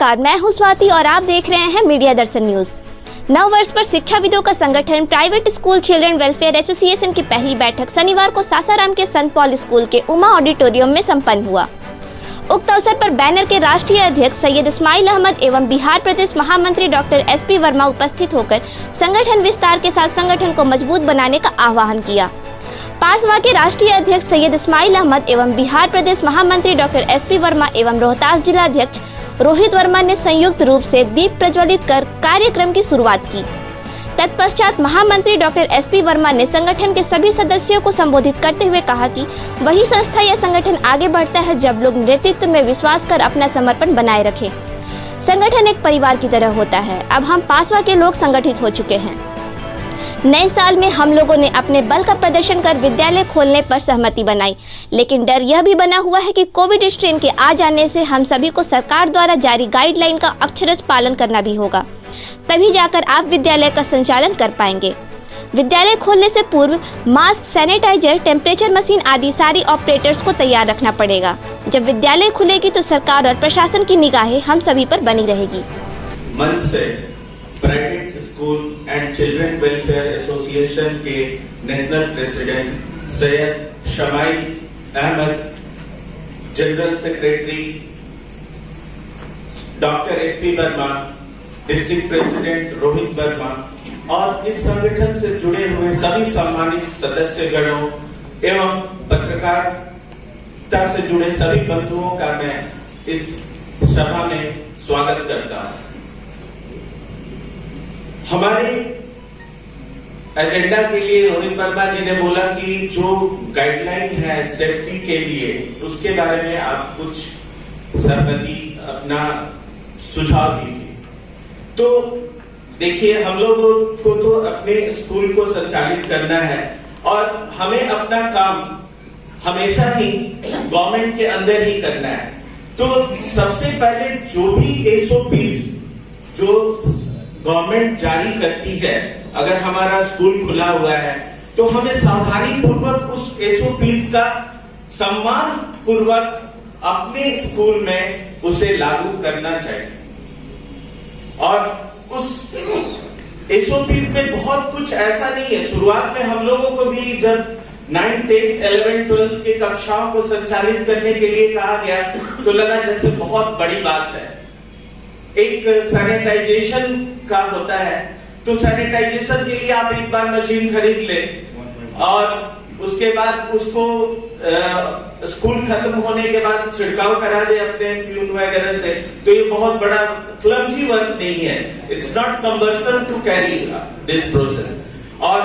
नमस्कार, मैं हूं स्वाति और आप देख रहे हैं मीडिया दर्शन न्यूज। नव वर्ष पर शिक्षाविदों का संगठन private school children welfare association की पहली बैठक शनिवार को सासाराम के संत पॉल स्कूल के उमा ऑडिटोरियम में संपन्न हुआ। उक्त अवसर पर बैनर के राष्ट्रीय अध्यक्ष सैयद इस्माइल अहमद एवं बिहार प्रदेश महामंत्री डॉक्टर SP वर्मा उपस्थित होकर संगठन विस्तार के साथ संगठन को मजबूत बनाने का आह्वान किया। पासवा के राष्ट्रीय अध्यक्ष सैयद इस्माइल अहमद एवं बिहार प्रदेश महामंत्री डॉक्टर SP वर्मा एवं रोहतास जिला अध्यक्ष रोहित वर्मा ने संयुक्त रूप से दीप प्रज्वलित कर कार्यक्रम की शुरुआत की। तत्पश्चात महामंत्री डॉक्टर SP वर्मा ने संगठन के सभी सदस्यों को संबोधित करते हुए कहा कि वही संस्था या संगठन आगे बढ़ता है जब लोग नेतृत्व में विश्वास कर अपना समर्पण बनाए रखें। संगठन एक परिवार की तरह होता है। अब हम पासवा के लोग संगठित हो चुके हैं। नए साल में हम लोगों ने अपने बल का प्रदर्शन कर विद्यालय खोलने पर सहमति बनाई, लेकिन डर यह भी बना हुआ है कि कोविड स्ट्रेन के आ जाने से हम सभी को सरकार द्वारा जारी गाइडलाइन का अक्षरशः पालन करना भी होगा, तभी जाकर आप विद्यालय का संचालन कर पाएंगे। विद्यालय खोलने से पूर्व मास्क, सैनिटाइजर, टेम्परेचर मशीन आदि सारी ऑपरेटर्स को तैयार रखना पड़ेगा। जब विद्यालय खुलेगी तो सरकार और प्रशासन की निगाहें हम सभी पर बनी रहेगी। मन से private school and children welfare association के national president Syed Shamail Ahmad, general secretary doctor SP Verma, district president Rohit Verma और इस संगठन से जुड़े हुए सभी सम्मानित सदस्यगणों एवं पत्रकारिता से जुड़े सभी बंधुओं का मैं इस सभा में स्वागत करता हूं। हमारे एजेंडा के लिए रोहित वर्मा जी ने बोला कि जो गाइडलाइन है सेफ्टी के लिए, उसके बारे में आप कुछ सहमति अपना सुझाव दीजिए। तो देखिए, हम लोगों को तो अपने स्कूल को संचालित करना है और हमें अपना काम हमेशा ही गवर्नमेंट के अंदर ही करना है। तो सबसे पहले जो भी SOPs जो गवर्नमेंट जारी करती है, अगर हमारा स्कूल खुला हुआ है तो हमें सावधानी पूर्वक उस SOPs का सम्मान पूर्वक अपने स्कूल में उसे लागू करना चाहिए। और उस SOPs में बहुत कुछ ऐसा नहीं है। शुरुआत में हम लोगों को भी जब 9th, 10th, 11th, 12th के कक्षाओं को संचालित करने के लिए कहा गया तो लगा जैसे बहुत बड़ी बात है। एक सैनिटाइजेशन का होता है, तो सैनिटाइजेशन के लिए आप एक बार मशीन खरीद ले और उसके बाद उसको स्कूल खत्म होने के बाद छिड़काव करा दे अपने प्यून वगैरह से, तो ये बहुत बड़ा क्लमजी वर्क नहीं है। It's not cumbersome to carry this process. और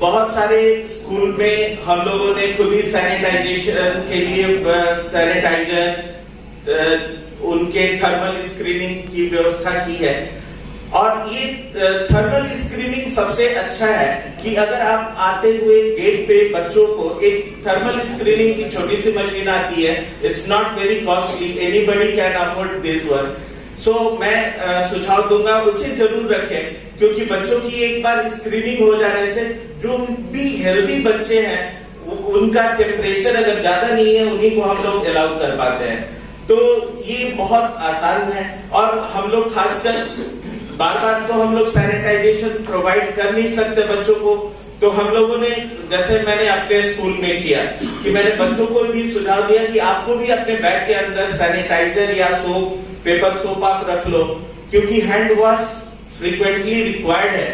बहुत सारे स्कूल में हम लोगों ने खुद ही सैनिटाइजेशन के लिए सैनिटाइजर, उनके थर्मल स्क्रीनिंग की व्यवस्था की है। और ये थर्मल स्क्रीनिंग सबसे अच्छा है कि अगर आप आते हुए गेट पे बच्चों को एक थर्मल स्क्रीनिंग की छोटी सी मशीन आती है, it's not very costly, anybody can afford this work. So मैं सुझाव दूंगा उसे जरूर रखें, क्योंकि बच्चों की एक बार स्क्रीनिंग हो जाने से जो भी हेल्दी बच्चे हैं उनका टेम्परेचर अगर ज्यादा नहीं है उन्हीं को हम लोग अलाउ कर पाते हैं। तो ये बहुत आसान है। और हम लोग खासकर बार बार तो हम लोग सैनिटाइजेशन प्रोवाइड कर नहीं सकते बच्चों को, तो हम लोगों ने, जैसे मैंने अपने स्कूल में किया कि मैंने बच्चों को भी सुझाव दिया कि आपको भी अपने बैग के अंदर सैनिटाइजर या सोप, पेपर सोप आप रख लो, क्योंकि हैंड वॉश फ्रीक्वेंटली रिक्वायर्ड है।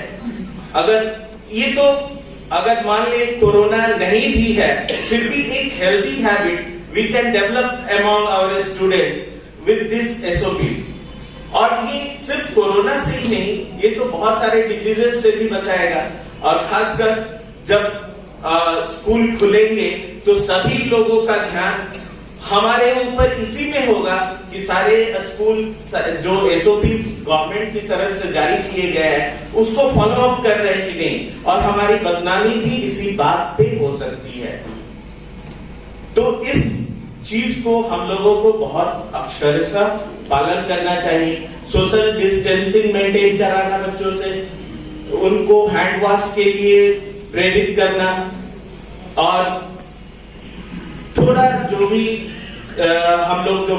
अगर मान ले कोरोना नहीं भी है, फिर भी एक healthy habit we can develop among our students with this SOPs। और ये सिर्फ कोरोना से ही नहीं, ये तो बहुत सारे डिजीजेस से भी बचाएगा। और खासकर जब स्कूल खुलेंगे तो सभी लोगों का ध्यान हमारे ऊपर इसी में होगा कि सारे स्कूल जो SOPs गवर्नमेंट की तरफ से जारी किए गए हैं उसको फॉलो अप कर रहे हैं कि नहीं, और हमारी बदनामी भी इसी बात पे हो सकती है। तो इस चीज को हम लोगों को बहुत अक्षरशः पालन करना चाहिए। सोशल डिस्टेंसिंग मेंटेन कराना बच्चों से, उनको हैंड वॉश के लिए प्रेरित करना, और थोड़ा जो भी हम लोग जो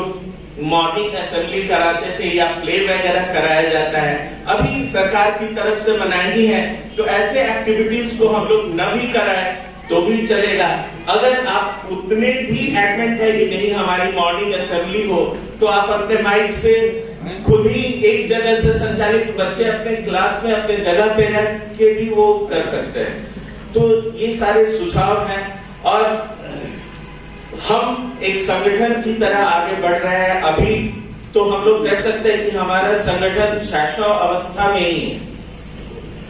मॉर्निंग असेंबली कराते थे या प्ले वगैरह कराया जाता है, अभी सरकार की तरफ से मनाही है, तो ऐसे एक्टिविटीज को हम लोग न भी कराएं तो भी चलेगा। अगर आप उतने भी एडमेंट है कि नहीं हमारी मॉर्निंग असेंबली हो, तो आप अपने माइक से खुद ही एक जगह से संचालित, बच्चे अपने क्लास में अपने जगह पे रह के भी वो कर सकते हैं। तो ये सारे सुझाव हैं और हम एक संगठन की तरह आगे बढ़ रहे हैं। अभी तो हम लोग कह सकते हैं कि हमारा संगठन शैशव अवस्था में ही है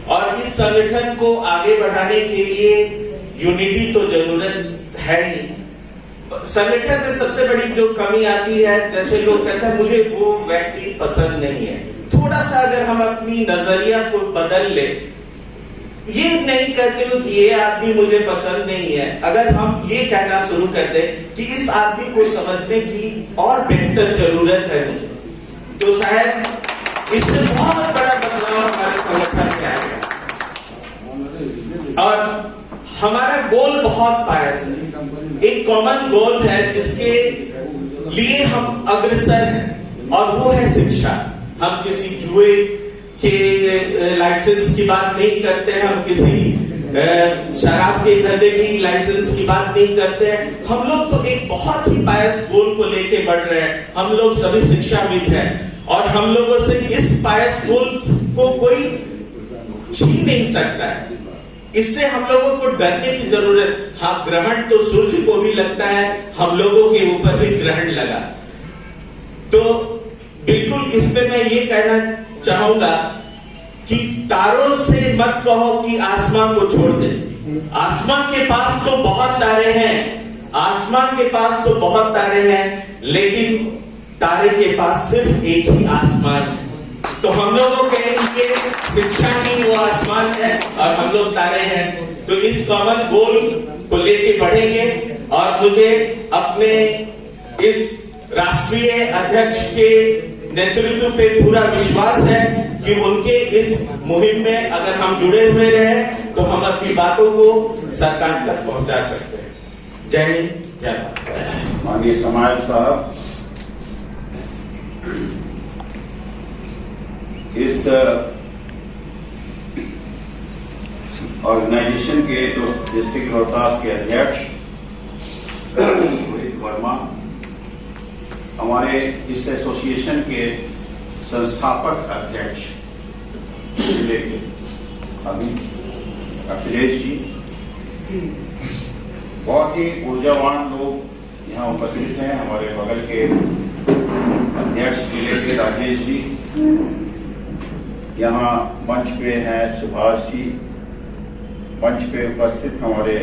और इस संगठन को आगे बढ़ाने के लिए यूनिटी तो जरूरत है ही। संगठन में सबसे बड़ी जो कमी आती है, जैसे लोग कहते हैं मुझे वो व्यक्ति पसंद नहीं है, थोड़ा सा अगर हम अपनी नजरिया को बदल ले, ये नहीं कहते हो कि ये आदमी मुझे पसंद नहीं है, अगर हम ये कहना शुरू कर दें कि इस आदमी को समझने की और बेहतर जरूरत है मुझे, तो शायद इससे बहुत बड़ा बदलाव हमारे संगठन में आएगा। और हमारा गोल बहुत पायस है, एक कॉमन गोल है जिसके लिए हम अग्रसर हैं और वो है शिक्षा। हम किसी जुए के लाइसेंस की बात नहीं करते हैं, हम किसी शराब के धंधे की लाइसेंस की बात नहीं करते हैं। हम लोग तो एक बहुत ही पायस गोल को लेके बढ़ रहे हैं। हम लोग सभी शिक्षाविद हैं और हम लोगों से इस पायस गोल को कोई छीन नहीं सकता है। इससे हम लोगों को डरने की जरूरत, हाँ ग्रहण तो सूर्य को भी लगता है, हम लोगों के ऊपर भी ग्रहण लगा, तो बिल्कुल इस पे मैं ये कहना चाहूंगा कि तारों से मत कहो कि आसमां को छोड़ दे। आसमां के पास तो बहुत तारे हैं, आसमां के पास तो बहुत तारे हैं, लेकिन तारे के पास सिर्फ एक ही आसमान है। तो हम लोगों के लिए शिक्षा ही वो आसमान है और हम लोग तारे हैं। तो इस कॉमन गोल को लेके बढ़ेंगे और मुझे अपने इस राष्ट्रीय अध्यक्ष के नेतृत्व पे पूरा विश्वास है कि उनके इस मुहिम में अगर हम जुड़े हुए रहे तो हम अपनी बातों को सरकार तक पहुंचा सकते हैं। जय हिंद, जय भारत। माननीय समाज साहब, इस ऑर्गेनाइजेशन के डिस्ट्रिक्ट रोहतास के अध्यक्ष रोहित वर्मा, हमारे इस एसोसिएशन के संस्थापक अध्यक्ष जिले के अखिलेश जी, बहुत ही ऊर्जावान लोग यहाँ उपस्थित हैं। हमारे बगल के अध्यक्ष जिले के राजेश जी, यहाँ मंच पे हैं सुभाष जी, मंच पे उपस्थित हमारे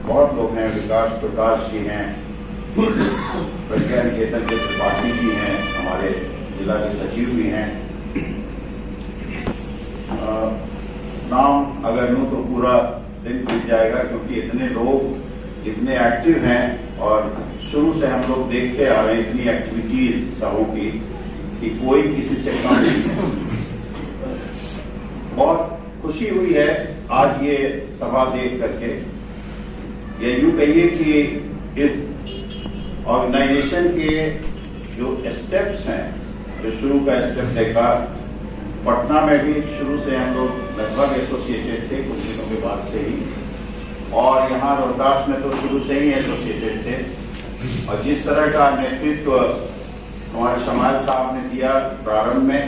बहुत लोग हैं, विकास प्रकाश जी हैं, प्रज्ञा निकेतन के त्रिपाठी जी हैं, हमारे जिला के सचिव भी हैं। नाम अगर लूँ तो पूरा दिन बीत जाएगा, क्योंकि इतने लोग इतने एक्टिव हैं और शुरू से हम लोग देखते आ रहे हैं इतनी एक्टिविटीज सबों की कि कोई किसी से कम नहीं है। बहुत खुशी हुई है आज ये सभा देख करके। ये यूं कहिए कि इस ऑर्गेनाइजेशन के जो स्टेप्स हैं, जो शुरू का स्टेप देखा, पटना में भी शुरू से हम लोग लगभग एसोसिएटेड थे कुछ दिनों के बाद से ही, और यहाँ रोहतास में तो शुरू से ही एसोसिएटेड थे। और जिस तरह का नेतृत्व हमारे समाज साहब ने दिया प्रारंभ में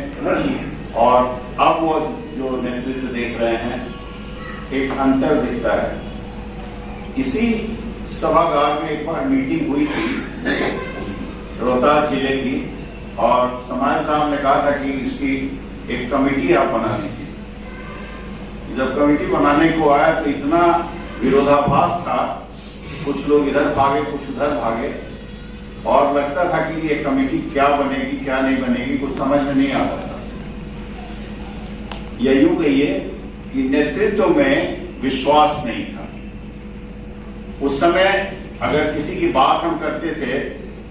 और अब वो जो नेतृत्व देख रहे हैं, एक अंतर दिखता है। इसी सभागार में एक बार मीटिंग हुई थी रोहतास जिले की, और समाज साहब ने कहा था कि इसकी एक कमेटी आप बना दीजिए। जब कमेटी बनाने को आया तो इतना विरोधाभास था, कुछ लोग इधर भागे कुछ उधर भागे, और लगता था कि ये कमेटी क्या बनेगी क्या नहीं बनेगी, कुछ समझ में नहीं आता था। या यूं कहिए कि नेतृत्व में विश्वास नहीं था। उस समय अगर किसी की बात हम करते थे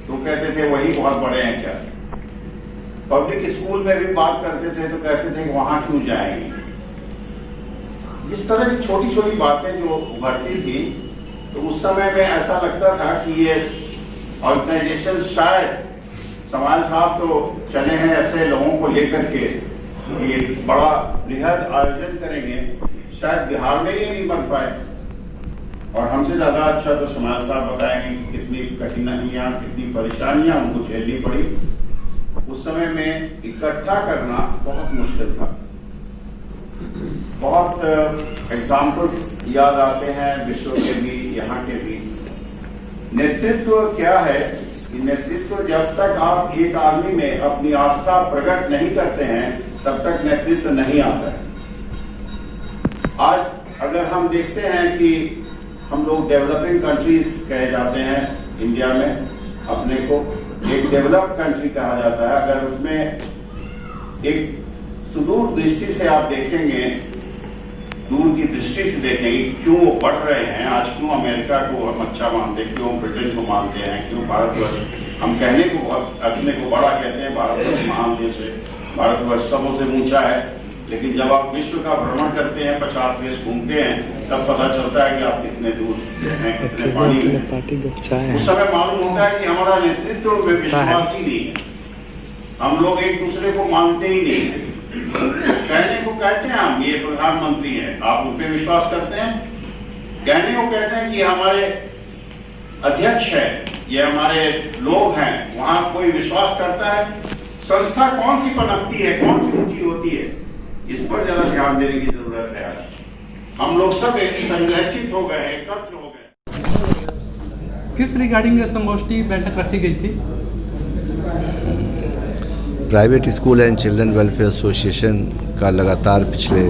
तो कहते थे वही बहुत बड़े हैं क्या। पब्लिक स्कूल में भी बात करते थे तो कहते थे वहां क्यों जाएंगे। इस तरह की छोटी छोटी बातें जो उभरती थी, तो उस समय में ऐसा लगता था कि ये ऑर्गेनाइजेशन शायद समाल साहब तो चले हैं ऐसे लोगों को लेकर के ये बड़ा बृहद आयोजन करेंगे, शायद बिहार में ये नहीं बन पाए। और हमसे ज्यादा अच्छा तो समाल साहब बताएंगे कि कितनी कठिनाइयां, कितनी परेशानियां उनको झेलनी पड़ी। उस समय में इकट्ठा करना बहुत मुश्किल था। बहुत एग्जाम्पल्स याद आते हैं विश्व के भी, यहाँ के भी। नेतृत्व क्या है कि नेतृत्व जब तक आप एक आदमी में अपनी आस्था प्रकट नहीं करते हैं तब तक नेतृत्व नहीं आता है। आज अगर हम देखते हैं कि हम लोग डेवलपिंग कंट्रीज कहे जाते हैं, इंडिया में अपने को एक डेवलप्ड कंट्री कहा जाता है। अगर उसमें एक सुदूर दृष्टि से आप देखेंगे, दूर की दृष्टि से देखेंगे क्यों वो बढ़ रहे हैं, आज क्यों अमेरिका को हम अच्छा मानते हैं, क्यों ब्रिटेन को मानते हैं, क्यों भारतवर्ष हम कहने को अपने को बड़ा कहते हैं, भारतवर्ष महान देश है, भारतवर्ष सबों से ऊंचा है। लेकिन जब आप विश्व का भ्रमण करते हैं, 50 देश घूमते हैं, तब पता चलता है कि आप कितने दूर हैं, कितने पानी में। उस समय मालूम होता है कि हमारा नेतृत्व में विश्वास ही नहीं है, हम लोग एक दूसरे को मानते ही नहीं है। कहने को कहते हैं हम ये प्रधानमंत्री हैं, आप उन पे विश्वास करते हैं। कहने को कहते हैं कि हमारे अध्यक्ष है, ये हमारे लोग हैं, वहां कोई विश्वास करता है। संस्था कौन सी पनपती है, कौन सी ऊंची होती है, इस पर ज्यादा ध्यान देने की जरूरत है। आज हम लोग सब एक संगठित हो गए, एकत्र हो गए। किस रिगार्डिंग संगोष्ठी बैठक रखी गई थी? Private school and children welfare association का लगातार पिछले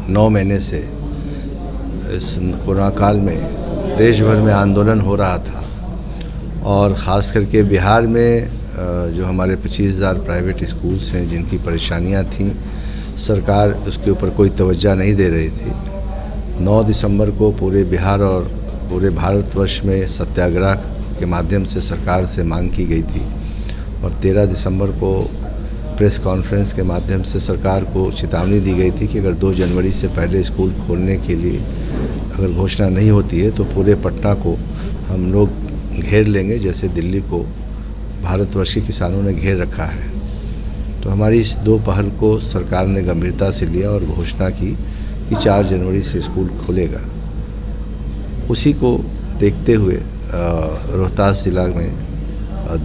9 महीने से इस कोरोना काल में देश भर में आंदोलन हो रहा था और ख़ास करके बिहार में जो हमारे 25,000 प्राइवेट स्कूल्स हैं जिनकी परेशानियां थीं, सरकार उसके ऊपर कोई तवज्जो नहीं दे रही थी। 9 दिसंबर को पूरे बिहार और पूरे भारतवर्ष में सत्याग्रह के माध्यम से सरकार से मांग की गई थी और 13 दिसंबर को प्रेस कॉन्फ्रेंस के माध्यम से सरकार को चेतावनी दी गई थी कि अगर 2 जनवरी से पहले स्कूल खोलने के लिए अगर घोषणा नहीं होती है तो पूरे पटना को हम लोग घेर लेंगे, जैसे दिल्ली को भारतवर्ष के किसानों ने घेर रखा है। तो हमारी इस 2 पहल को सरकार ने गंभीरता से लिया और घोषणा की कि 4 जनवरी से स्कूल खुलेगा। उसी को देखते हुए रोहतास जिला में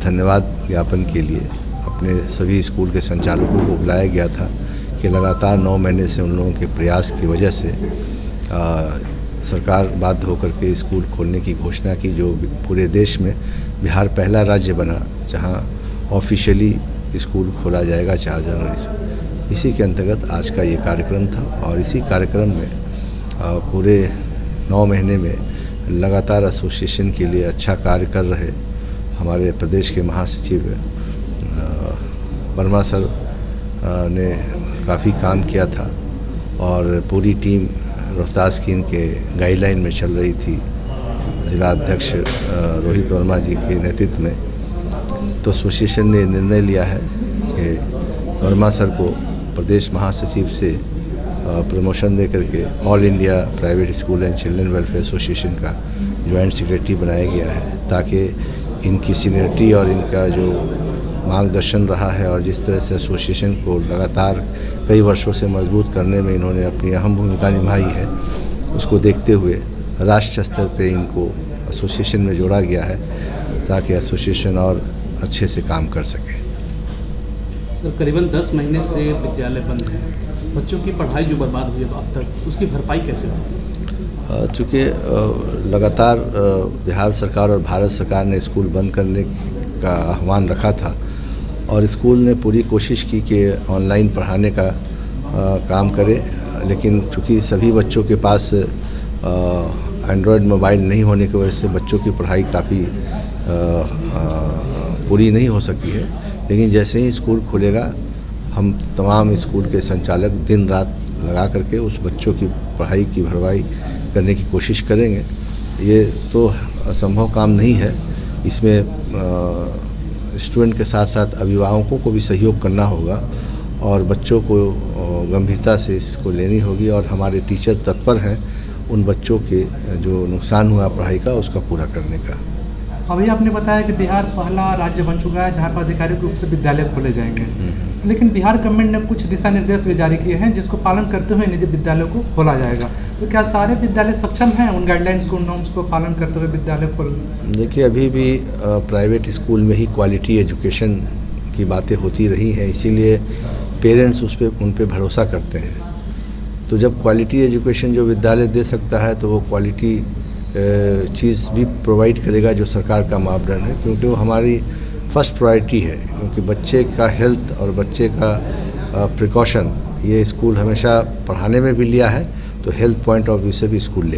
धन्यवाद ज्ञापन के लिए अपने सभी स्कूल के संचालकों को बुलाया गया था कि लगातार 9 महीने से उन लोगों के प्रयास की वजह से सरकार बाध्य होकर के स्कूल खोलने की घोषणा की, जो पूरे देश में बिहार पहला राज्य बना जहां ऑफिशियली स्कूल खोला जाएगा 4 जनवरी से। इसी के अंतर्गत आज का ये कार्यक्रम था और इसी कार्यक्रम में पूरे 9 महीने में लगातार एसोसिएशन के लिए अच्छा कार्य कर रहे हमारे प्रदेश के महासचिव वर्मा सर ने काफ़ी काम किया था और पूरी टीम रोहतास की इनके गाइडलाइन में चल रही थी, जिला अध्यक्ष रोहित वर्मा जी के नेतृत्व में। तो एसोसिएशन ने निर्णय लिया है कि वर्मा सर को प्रदेश महासचिव से प्रमोशन दे करके all India private school and children welfare association का जॉइंट सेक्रेटरी बनाया गया है, ताकि इनकी सीनियरिटी और इनका जो मार्गदर्शन रहा है और जिस तरह से एसोसिएशन को लगातार कई वर्षों से मजबूत करने में इन्होंने अपनी अहम भूमिका निभाई है, उसको देखते हुए राष्ट्रीय स्तर पे इनको एसोसिएशन में जोड़ा गया है ताकि एसोसिएशन और अच्छे से काम कर सके। तो करीबन 10 महीने से विद्यालय बंद है, बच्चों की पढ़ाई जो बर्बाद हुई है अब तक, उसकी भरपाई कैसे होगी? चूँकि लगातार बिहार सरकार और भारत सरकार ने स्कूल बंद करने का आह्वान रखा था और स्कूल ने पूरी कोशिश की कि ऑनलाइन पढ़ाने का काम करे, लेकिन चूँकि सभी बच्चों के पास एंड्रॉयड मोबाइल नहीं होने की वजह से बच्चों की पढ़ाई काफ़ी पूरी नहीं हो सकी है। लेकिन जैसे ही स्कूल खुलेगा हम तमाम स्कूल के संचालक दिन रात लगा करके उस बच्चों की पढ़ाई की भरपाई करने की कोशिश करेंगे। ये तो असंभव काम नहीं है, इसमें स्टूडेंट के साथ साथ अभिभावकों को भी सहयोग करना होगा और बच्चों को गंभीरता से इसको लेनी होगी और हमारे टीचर तत्पर हैं उन बच्चों के जो नुकसान हुआ पढ़ाई का उसका पूरा करने का। अभी आपने बताया कि बिहार पहला राज्य बन चुका है जहाँ पर आधिकारिक रूप से विद्यालय खोले जाएंगे, लेकिन बिहार गवर्नमेंट ने कुछ दिशा निर्देश भी जारी किए हैं जिसको पालन करते हुए निजी विद्यालयों को खोला जाएगा। तो क्या सारे विद्यालय सक्षम हैं उन गाइडलाइंस को, नॉर्म्स को पालन करते हुए विद्यालय खोलने? देखिए, अभी भी प्राइवेट स्कूल में ही क्वालिटी एजुकेशन की बातें होती रही हैं, इसीलिए पेरेंट्स उन पे भरोसा करते हैं। तो जब क्वालिटी एजुकेशन जो विद्यालय दे सकता है तो वो क्वालिटी चीज़ भी प्रोवाइड करेगा जो सरकार का मापदंड है, क्योंकि वो हमारी फर्स्ट प्रायोरिटी है। क्योंकि बच्चे का हेल्थ और बच्चे का प्रिकॉशन ये स्कूल हमेशा पढ़ाने में भी लिया है, तो हेल्थ पॉइंट ऑफ व्यू से भी स्कूल ले